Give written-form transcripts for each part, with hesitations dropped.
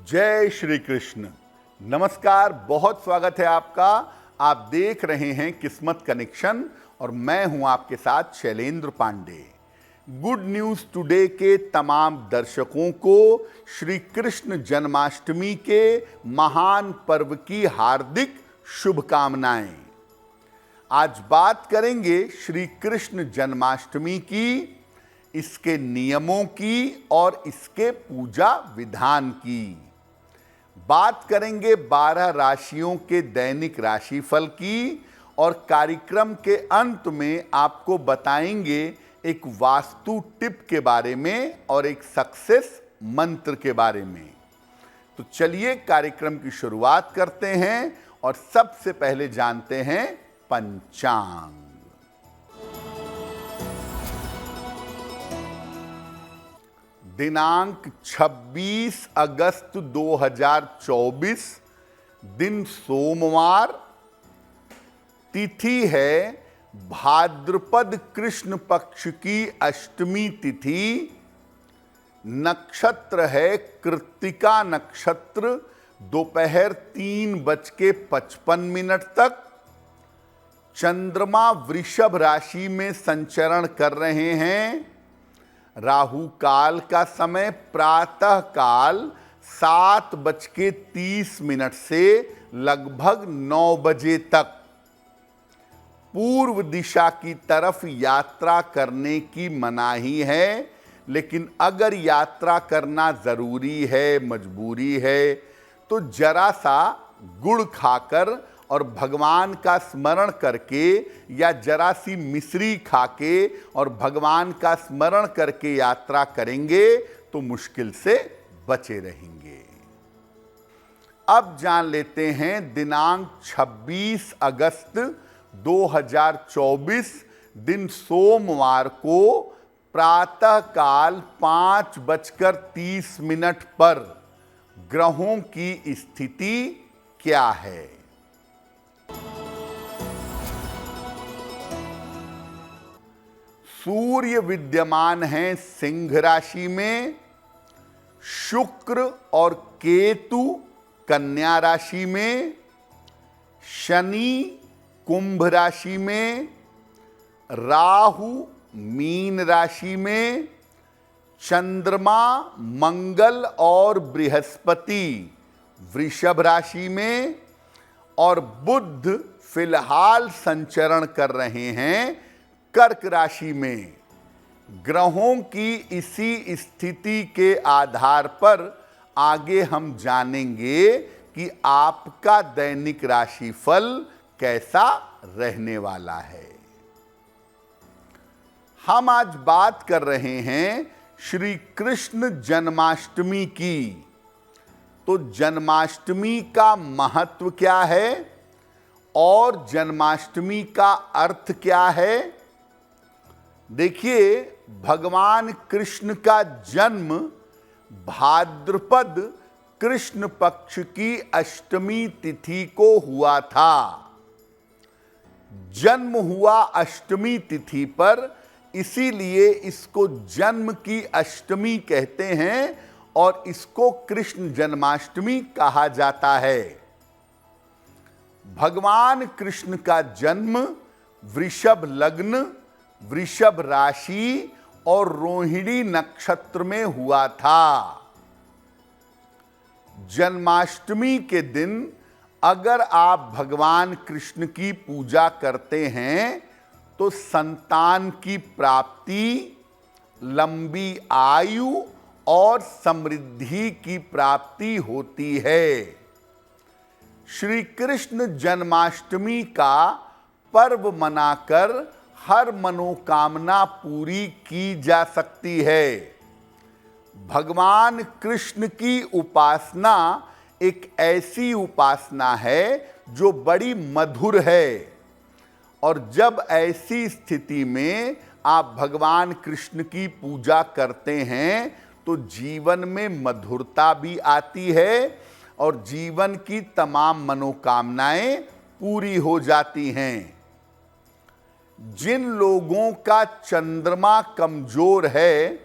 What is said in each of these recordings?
जय श्री कृष्ण। नमस्कार, बहुत स्वागत है आपका। आप देख रहे हैं किस्मत कनेक्शन और मैं हूं आपके साथ Shailendra Pandey. Good news today के तमाम दर्शकों को श्री कृष्ण जन्माष्टमी के महान पर्व की हार्दिक शुभकामनाएं। आज बात करेंगे श्री कृष्ण जन्माष्टमी की, इसके नियमों की और इसके पूजा विधान की। बात करेंगे 12 राशियों के दैनिक राशिफल की और कार्यक्रम के अंत में आपको बताएंगे एक वास्तु टिप के बारे में और एक सक्सेस मंत्र के बारे में। तो चलिए कार्यक्रम की शुरुआत करते हैं और सबसे पहले जानते हैं पंचांग। दिनांक 26 अगस्त 2024, दिन सोमवार, तिथि है भाद्रपद कृष्ण पक्ष की अष्टमी तिथि, नक्षत्र है कृत्तिका नक्षत्र, दोपहर 3:55 तक। चंद्रमा वृषभ राशि में संचरण कर रहे हैं। राहु काल का समय प्रातः काल 7:30 से लगभग 9 बजे तक। पूर्व दिशा की तरफ यात्रा करने की मनाही है, लेकिन अगर यात्रा करना जरूरी है, मजबूरी है, तो जरा सा गुड़ खाकर और भगवान का स्मरण करके या जरा सी मिश्री खाके और भगवान का स्मरण करके यात्रा करेंगे तो मुश्किल से बचे रहेंगे। अब जान लेते हैं दिनांक 26 अगस्त 2024, दिन सोमवार को प्रातः काल 5:30 पर ग्रहों की स्थिति क्या है। सूर्य विद्यमान हैं सिंह राशि में, शुक्र और केतु कन्या राशि में, शनि कुंभ राशि में, राहु मीन राशि में, चंद्रमा मंगल और बृहस्पति वृषभ राशि में और बुध फिलहाल संचरण कर रहे हैं कर्क राशि में। ग्रहों की इसी स्थिति के आधार पर आगे हम जानेंगे कि आपका दैनिक राशिफल कैसा रहने वाला है। हम आज बात कर रहे हैं श्री कृष्ण जन्माष्टमी की। तो जन्माष्टमी का महत्व क्या है और जन्माष्टमी का अर्थ क्या है। देखिए, भगवान कृष्ण का जन्म भाद्रपद कृष्ण पक्ष की अष्टमी तिथि को हुआ था। जन्म हुआ अष्टमी तिथि पर, इसीलिए इसको जन्म की अष्टमी कहते हैं और इसको कृष्ण जन्माष्टमी कहा जाता है। भगवान कृष्ण का जन्म वृषभ लग्न, वृषभ राशि और रोहिणी नक्षत्र में हुआ था। जन्माष्टमी के दिन अगर आप भगवान कृष्ण की पूजा करते हैं तो संतान की प्राप्ति, लंबी आयु और समृद्धि की प्राप्ति होती है। श्री कृष्ण जन्माष्टमी का पर्व मनाकर हर मनोकामना पूरी की जा सकती है। भगवान कृष्ण की उपासना एक ऐसी उपासना है जो बड़ी मधुर है और जब ऐसी स्थिति में आप भगवान कृष्ण की पूजा करते हैं तो जीवन में मधुरता भी आती है और जीवन की तमाम मनोकामनाएं पूरी हो जाती हैं। जिन लोगों का चंद्रमा कमजोर है,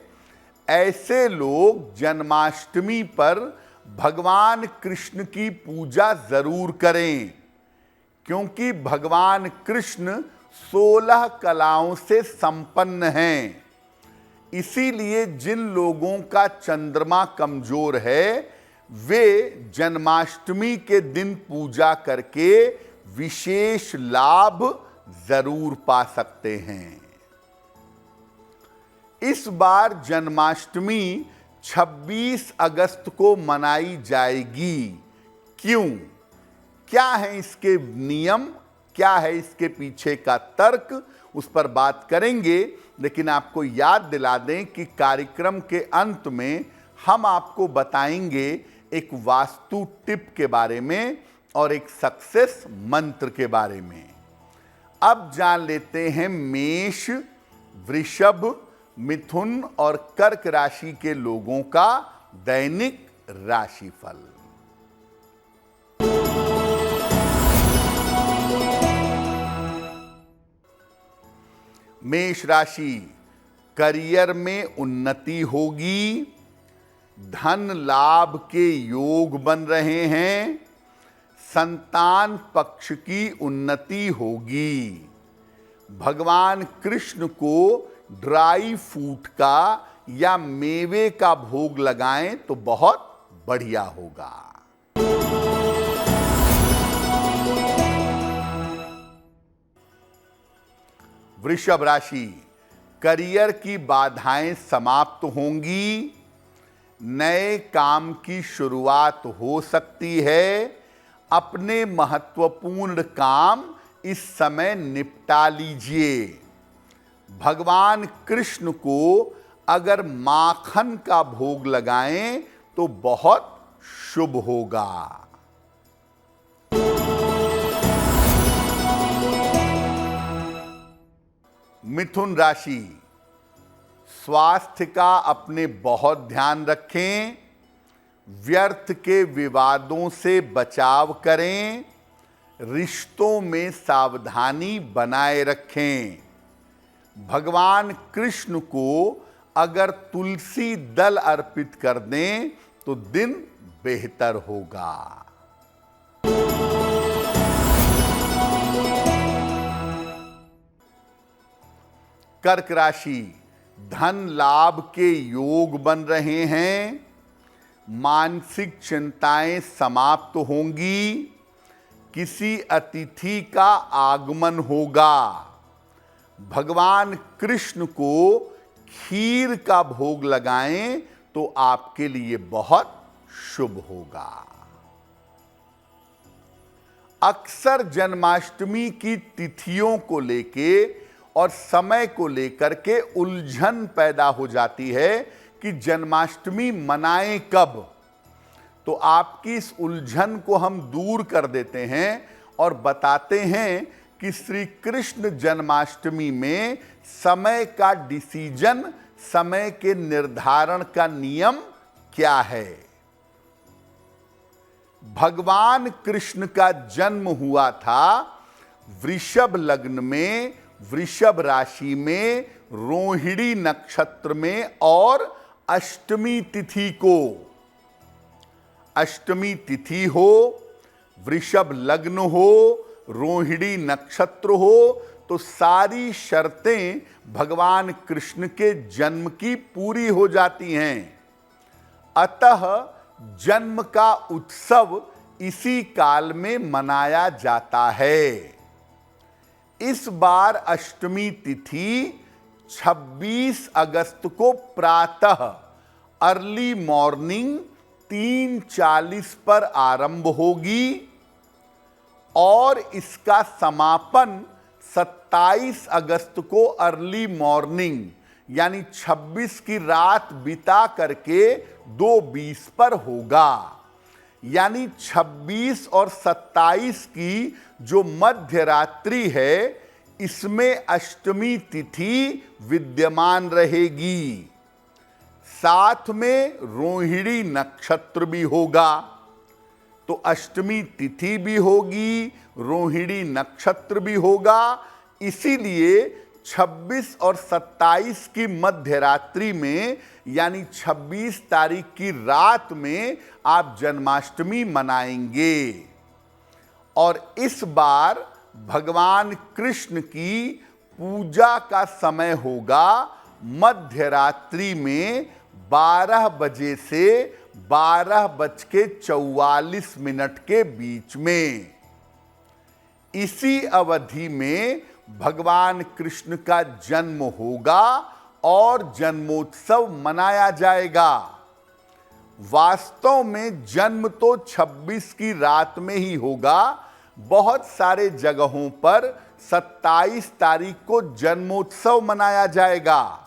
ऐसे लोग जन्माष्टमी पर भगवान कृष्ण की पूजा जरूर करें, क्योंकि भगवान कृष्ण 16 कलाओं से संपन्न हैं। इसीलिए जिन लोगों का चंद्रमा कमजोर है वे जन्माष्टमी के दिन पूजा करके विशेष लाभ जरूर पा सकते हैं। इस बार जन्माष्टमी 26 अगस्त को मनाई जाएगी। क्यों? क्या है इसके नियम, क्या है इसके पीछे का तर्क, उस पर बात करेंगे। लेकिन आपको याद दिला दें कि कार्यक्रम के अंत में हम आपको बताएंगे एक वास्तु टिप के बारे में और एक सक्सेस मंत्र के बारे में। अब जान लेते हैं मेष, वृषभ, मिथुन और कर्क राशि के लोगों का दैनिक राशिफल। मेष राशि, करियर में उन्नति होगी, धन लाभ के योग बन रहे हैं, संतान पक्ष की उन्नति होगी। भगवान कृष्ण को ड्राई फ्रूट का या मेवे का भोग लगाएं तो बहुत बढ़िया होगा। वृषभ राशि, करियर की बाधाएं समाप्त होंगी, नए काम की शुरुआत हो सकती है। अपने महत्वपूर्ण काम इस समय निपटा लीजिए। भगवान कृष्ण को अगर माखन का भोग लगाएं तो बहुत शुभ होगा। मिथुन राशि, स्वास्थ्य का अपने बहुत ध्यान रखें, व्यर्थ के विवादों से बचाव करें, रिश्तों में सावधानी बनाए रखें। भगवान कृष्ण को अगर तुलसी दल अर्पित कर दें तो दिन बेहतर होगा। कर्क राशि, धन लाभ के योग बन रहे हैं, मानसिक चिंताएं समाप्त होंगी, किसी अतिथि का आगमन होगा। भगवान कृष्ण को खीर का भोग लगाएं तो आपके लिए बहुत शुभ होगा। अक्सर जन्माष्टमी की तिथियों को लेके और समय को लेकर के उलझन पैदा हो जाती है कि जन्माष्टमी मनाएं कब। तो आपकी इस उलझन को हम दूर कर देते हैं और बताते हैं कि श्री कृष्ण जन्माष्टमी में समय का डिसीजन, समय के निर्धारण का नियम क्या है। भगवान कृष्ण का जन्म हुआ था वृषभ लग्न में, वृषभ राशि में, रोहिणी नक्षत्र में और अष्टमी तिथि को। अष्टमी तिथि हो, वृषभ लग्न हो, रोहिणी नक्षत्र हो तो सारी शर्तें भगवान कृष्ण के जन्म की पूरी हो जाती हैं। अतः जन्म का उत्सव इसी काल में मनाया जाता है। इस बार अष्टमी तिथि 26 अगस्त को प्रातः अर्ली मॉर्निंग 3:40 पर आरंभ होगी और इसका समापन 27 अगस्त को अर्ली मॉर्निंग यानी 26 की रात बिता करके 2:20 पर होगा। यानी 26 और 27 की जो मध्य रात्रि है इसमें अष्टमी तिथि विद्यमान रहेगी। साथ में रोहिणी नक्षत्र भी होगा। तो अष्टमी तिथि भी होगी, रोहिणी नक्षत्र भी होगा। इसीलिए 26 और 27 की मध्य रात्रि में यानी 26 तारीख की रात में आप जन्माष्टमी मनाएंगे। और इस बार भगवान कृष्ण की पूजा का समय होगा मध्य रात्रि में 12 बजे से 12:44 के बीच में। इसी अवधि में भगवान कृष्ण का जन्म होगा और जन्मोत्सव मनाया जाएगा। वास्तव में जन्म तो 26 की रात में ही होगा। बहुत सारे जगहों पर 27 तारीख को जन्मोत्सव मनाया जाएगा,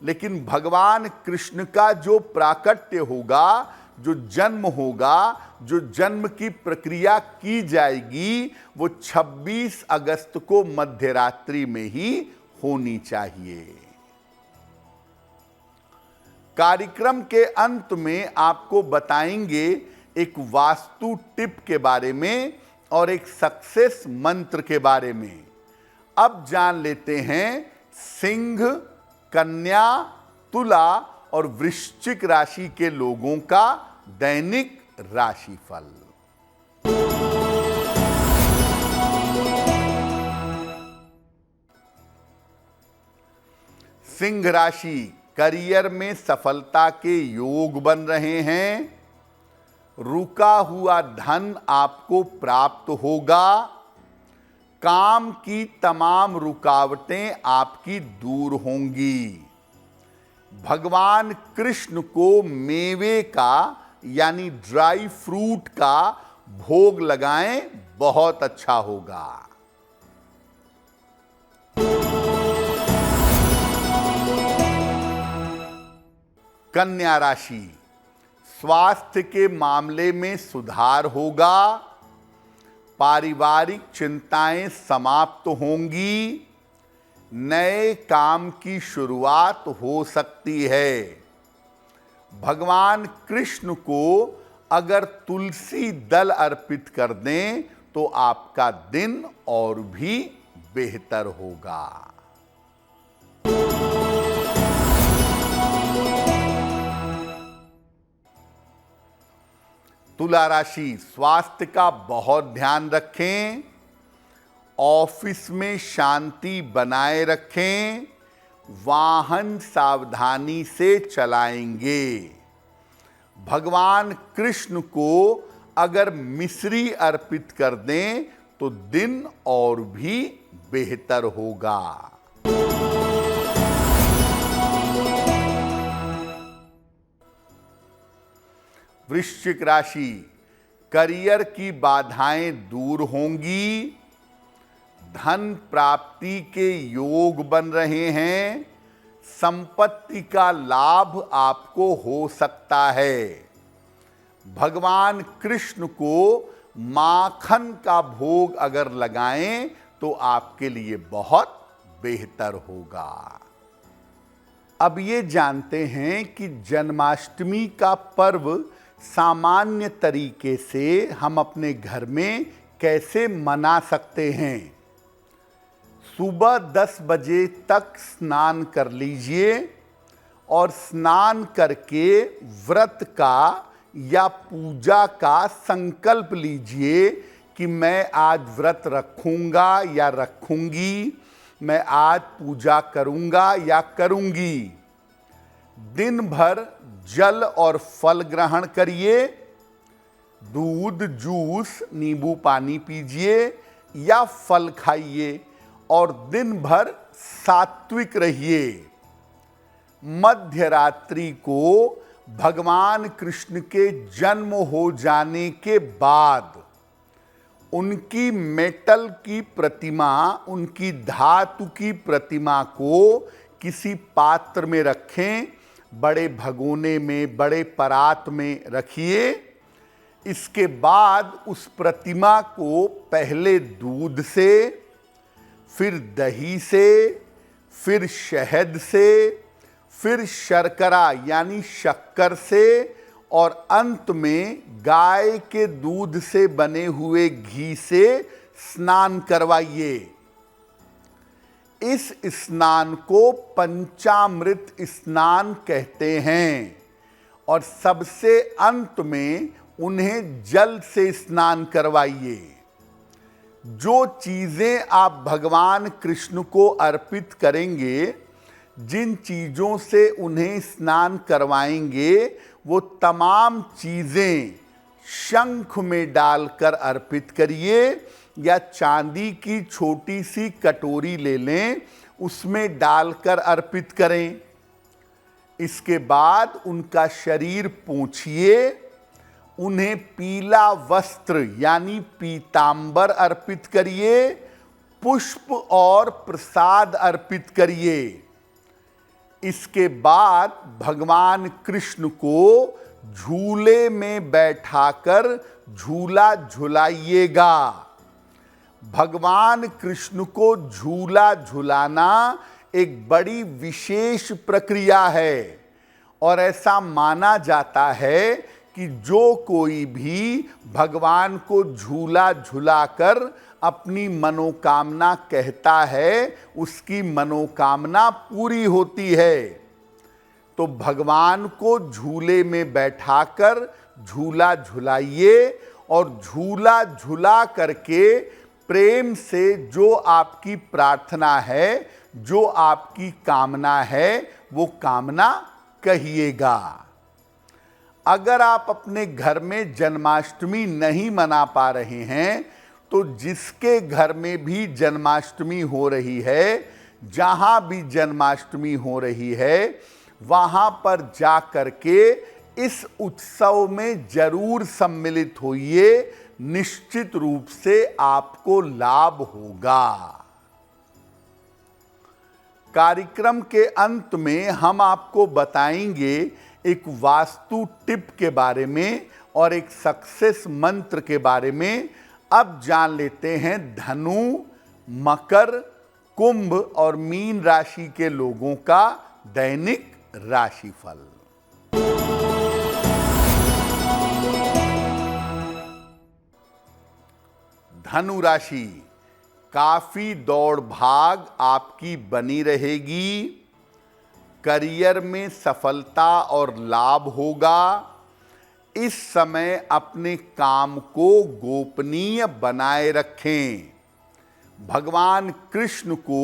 लेकिन भगवान कृष्ण का जो प्राकट्य होगा, जो जन्म होगा, जो जन्म की प्रक्रिया की जाएगी, वो 26 अगस्त को मध्य रात्रि में ही होनी चाहिए। कार्यक्रम के अंत में आपको बताएंगे एक वास्तु टिप के बारे में और एक सक्सेस मंत्र के बारे में। अब जान लेते हैं सिंह, कन्या, तुला और वृश्चिक राशि के लोगों का दैनिक राशिफल। सिंह राशि, करियर में सफलता के योग बन रहे हैं। रुका हुआ धन आपको प्राप्त होगा। काम की तमाम रुकावटें आपकी दूर होंगी। भगवान कृष्ण को मेवे का यानी ड्राई फ्रूट का भोग लगाएं, बहुत अच्छा होगा। कन्या राशि, स्वास्थ्य के मामले में सुधार होगा। पारिवारिक चिंताएं समाप्त होंगी। नए काम की शुरुआत हो सकती है। भगवान कृष्ण को अगर तुलसी दल अर्पित कर दें तो आपका दिन और भी बेहतर होगा। तुला राशि, स्वास्थ्य का बहुत ध्यान रखें। ऑफिस में शांति बनाए रखें। वाहन सावधानी से चलाएंगे। भगवान कृष्ण को अगर मिश्री अर्पित कर दें तो दिन और भी बेहतर होगा। वृश्चिक राशि, करियर की बाधाएं दूर होंगी। धन प्राप्ति के योग बन रहे हैं। संपत्ति का लाभ आपको हो सकता है। भगवान कृष्ण को माखन का भोग अगर लगाएं तो आपके लिए बहुत बेहतर होगा। अब ये जानते हैं कि जन्माष्टमी का पर्व सामान्य तरीके से हम अपने घर में कैसे मना सकते हैं। सुबह 10 बजे तक स्नान कर लीजिए और स्नान करके व्रत का या पूजा का संकल्प लीजिए कि मैं आज व्रत रखूंगा या रखूंगी, मैं आज पूजा करूंगा या करूंगी। दिन भर जल और फल ग्रहण करिए। दूध, जूस, नींबू पानी पीजिए या फल खाइए और दिन भर सात्विक रहिए। मध्य रात्रि को भगवान कृष्ण के जन्म हो जाने के बाद उनकी मेटल की प्रतिमा, उनकी धातु की प्रतिमा को किसी पात्र में रखें। बड़े भगोने में, बड़े परात में रखिए। इसके बाद उस प्रतिमा को पहले दूध से, फिर दही से, फिर शहद से, फिर शर्करा यानी शक्कर से और अंत में गाय के दूध से बने हुए घी से स्नान करवाइए। इस स्नान को पंचामृत स्नान कहते हैं और सबसे अंत में उन्हें जल से स्नान करवाइए। जो चीजें आप भगवान कृष्ण को अर्पित करेंगे, जिन चीजों से उन्हें स्नान करवाएंगे, वो तमाम चीजें शंख में डालकर अर्पित करिए या चांदी की छोटी सी कटोरी ले लें, उसमें डालकर अर्पित करें। इसके बाद उनका शरीर पोंछिए, उन्हें पीला वस्त्र यानी पीतांबर अर्पित करिए, पुष्प और प्रसाद अर्पित करिए। इसके बाद भगवान कृष्ण को झूले में बैठाकर झूला झुलाइएगा। भगवान कृष्ण को झूला झुलाना एक बड़ी विशेष प्रक्रिया है और ऐसा माना जाता है कि जो कोई भी भगवान को झूला झुलाकर अपनी मनोकामना कहता है, उसकी मनोकामना पूरी होती है। तो भगवान को झूले में बैठाकर झूला झुलाइए और झूला झुला करके प्रेम से जो आपकी प्रार्थना है, जो आपकी कामना है, वो कामना कहिएगा। अगर आप अपने घर में जन्माष्टमी नहीं मना पा रहे हैं, तो जिसके घर में भी जन्माष्टमी हो रही है, जहां भी जन्माष्टमी हो रही है, वहां पर जा करके इस उत्सव में जरूर सम्मिलित होइए। निश्चित रूप से आपको लाभ होगा। कार्यक्रम के अंत में हम आपको बताएंगे एक वास्तु टिप के बारे में और एक सक्सेस मंत्र के बारे में। अब जान लेते हैं धनु, मकर, कुंभ और मीन राशि के लोगों का दैनिक राशिफल। धनु राशि, काफी दौड़ भाग आपकी बनी रहेगी। करियर में सफलता और लाभ होगा। इस समय अपने काम को गोपनीय बनाए रखें। भगवान कृष्ण को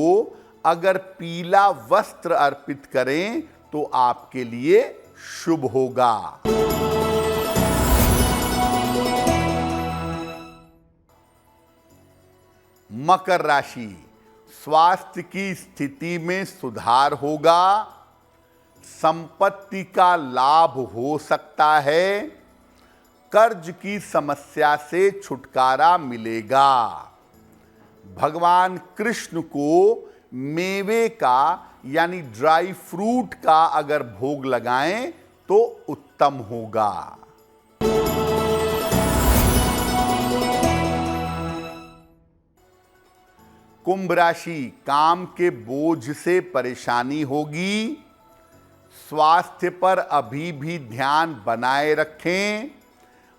अगर पीला वस्त्र अर्पित करें तो आपके लिए शुभ होगा। मकर राशि, स्वास्थ्य की स्थिति में सुधार होगा। संपत्ति का लाभ हो सकता है। कर्ज की समस्या से छुटकारा मिलेगा। भगवान कृष्ण को मेवे का यानी ड्राई फ्रूट का अगर भोग लगाएं तो उत्तम होगा। कुंभ राशि, काम के बोझ से परेशानी होगी। स्वास्थ्य पर अभी भी ध्यान बनाए रखें।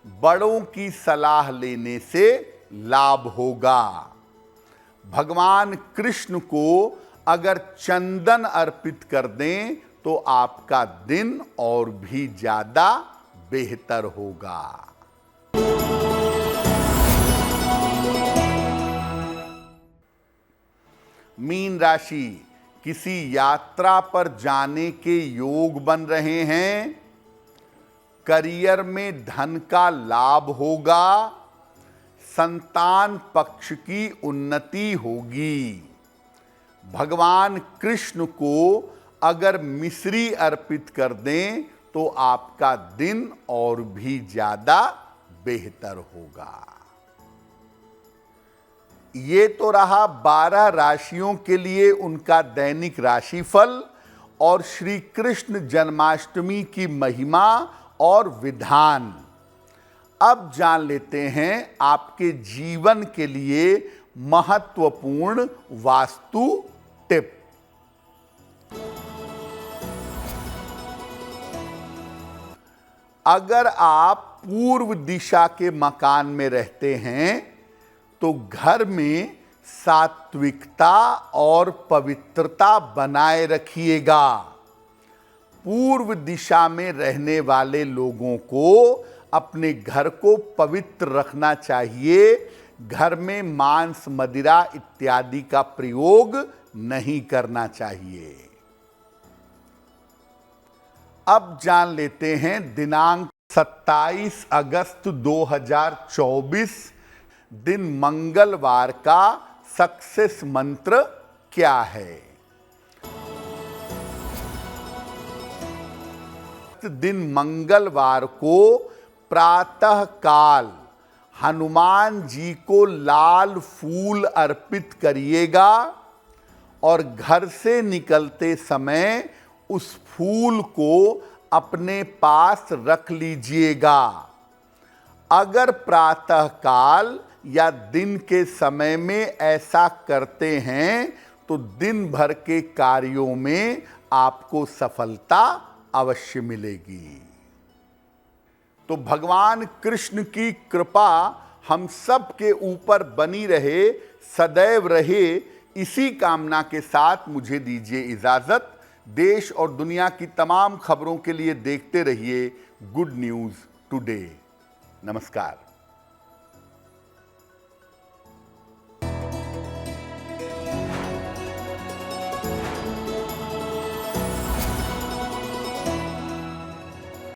बड़ों की सलाह लेने से लाभ होगा। भगवान कृष्ण को अगर चंदन अर्पित कर दें तो आपका दिन और भी ज्यादा बेहतर होगा। मीन राशि, किसी यात्रा पर जाने के योग बन रहे हैं। करियर में धन का लाभ होगा। संतान पक्ष की उन्नति होगी। भगवान कृष्ण को अगर मिश्री अर्पित कर दें तो आपका दिन और भी ज्यादा बेहतर होगा। ये तो रहा 12 राशियों के लिए उनका दैनिक राशिफल और श्री कृष्ण जन्माष्टमी की महिमा और विधान। अब जान लेते हैं आपके जीवन के लिए महत्वपूर्ण वास्तु टिप। अगर आप पूर्व दिशा के मकान में रहते हैं तो घर में सात्विकता और पवित्रता बनाए रखिएगा। पूर्व दिशा में रहने वाले लोगों को अपने घर को पवित्र रखना चाहिए। घर में मांस, मदिरा इत्यादि का प्रयोग नहीं करना चाहिए। अब जान लेते हैं दिनांक 27 अगस्त 2024 दिन मंगलवार का सक्सेस मंत्र क्या है। दिन मंगलवार को प्रातः काल हनुमान जी को लाल फूल अर्पित करिएगा और घर से निकलते समय उस फूल को अपने पास रख लीजिएगा। अगर प्रातः काल या दिन के समय में ऐसा करते हैं तो दिन भर के कार्यों में आपको सफलता अवश्य मिलेगी। तो भगवान कृष्ण की कृपा हम सब के ऊपर बनी रहे, सदैव रहे, इसी कामना के साथ मुझे दीजिए इजाजत। देश और दुनिया की तमाम खबरों के लिए देखते रहिए गुड न्यूज़ टुडे। नमस्कार।